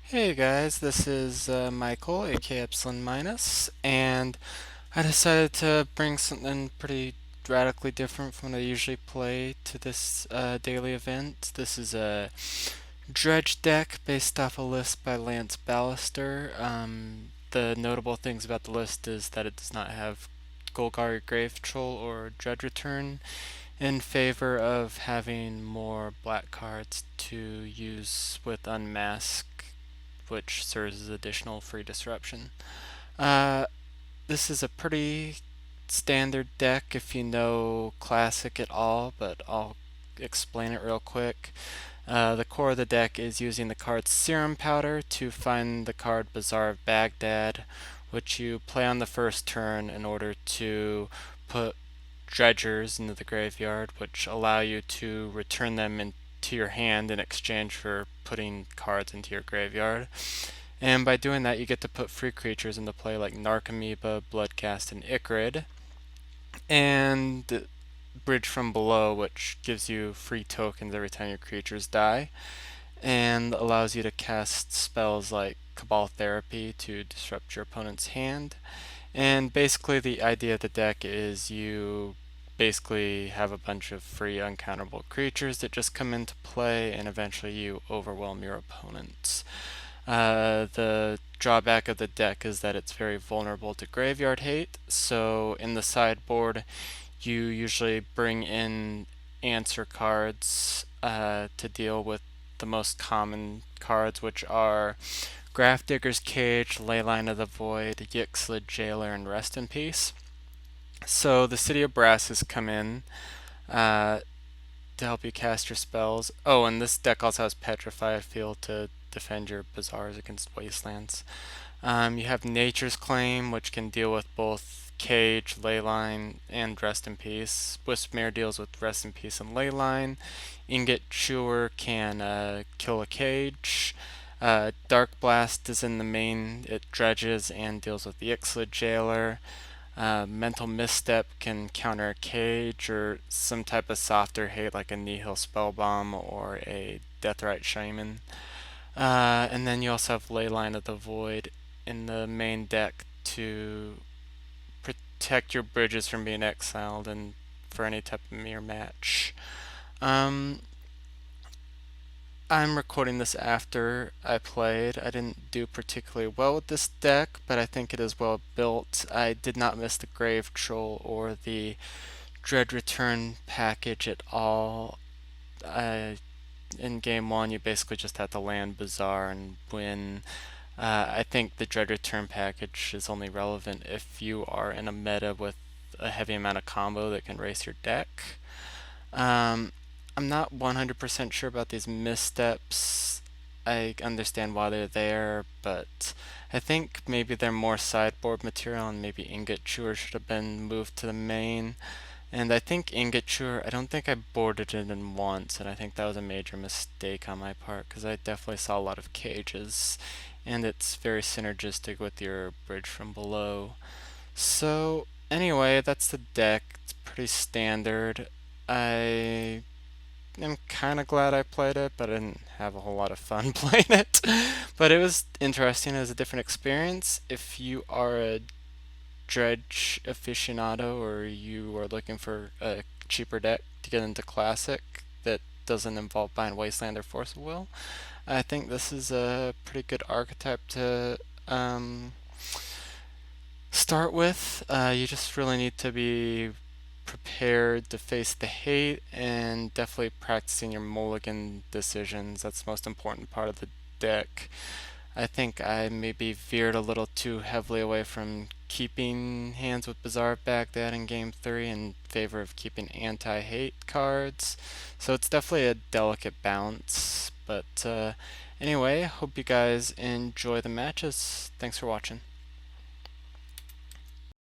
Hey guys, this is Michael, aka Epsilon Minus, and I decided to bring something pretty radically different from what I usually play to this daily event. This is a dredge deck based off a list by Ballester. The notable things about the list is that it does not have Golgari Grave Troll or Dredge Return, in favor of having more black cards to use with Unmask, which serves as additional free disruption. Uh, this is a pretty standard deck if you know Classic at all, but I'll explain it real quick. The core of the deck is using the card Serum Powder to find the card Bazaar of Baghdad, which you play on the first turn in order to put dredgers into the graveyard, which allow you to return them into your hand in exchange for putting cards into your graveyard. And by doing that, you get to put free creatures into play like Narcomoeba, Bloodcast, and Ichrid. And Bridge from Below, which gives you free tokens every time your creatures die, and allows you to cast spells like Cabal Therapy to disrupt your opponent's hand. And basically, the idea of the deck is you basically have a bunch of free uncounterable creatures that just come into play, and eventually you overwhelm your opponents. The drawback of the deck is that it's very vulnerable to graveyard hate, so in the sideboard, you usually bring in answer cards to deal with the most common cards, which are Grafdigger's Cage, Leyline of the Void, Yixlid Jailer, and Rest in Peace. So the City of Brass has come in uh, to help you cast your spells. Oh, and this deck also has Petrify Field to defend your Bazaars against Wastelands. You have Nature's Claim, which can deal with both Cage, Leyline, and Rest in Peace. Wispmare deals with Rest in Peace and Leyline. Ingot Chewer can kill a Cage. Dark Blast is in the main. It dredges and deals with the Ixlid Jailer. Mental Misstep can counter a Cage or some type of softer hate like a Nihil Spellbomb or a Deathrite Shaman. And then you also have Leyline of the Void in the main deck to protect your bridges from being exiled and for any type of mirror match. Um, I'm recording this after I played. I didn't do particularly well with this deck, but I think it is well built. I did not miss the Grave Troll or the Dread Return package at all. In game one, you basically just have to land Bazaar and win. I think the Dread Return package is only relevant if you are in a meta with a heavy amount of combo that can race your deck. Um, I'm not 100% sure about these missteps. I understand why they're there, but I think maybe they're more sideboard material and maybe Ingot Chewer should have been moved to the main. And I think Ingot Chewer, I don't think I boarded it in once, and I think that was a major mistake on my part because I definitely saw a lot of cages, and it's very synergistic with your Bridge from Below. So, anyway, that's the deck. It's pretty standard. I am kind of glad I played it, but I didn't have a whole lot of fun playing it. But it was interesting. It was a different experience. If you are a dredge aficionado or you are looking for a cheaper deck to get into Classic that doesn't involve buying Wasteland or Force of Will, I think this is a pretty good archetype to start with. You just really need to be prepared to face the hate and definitely practicing your mulligan decisions. That's the most important part of the deck. I think I maybe veered a little too heavily away from keeping hands with Bazaar Baghdad in Game 3 in favor of keeping anti-hate cards. So it's definitely a delicate balance. But anyway, hope you guys enjoy the matches. Thanks for watching.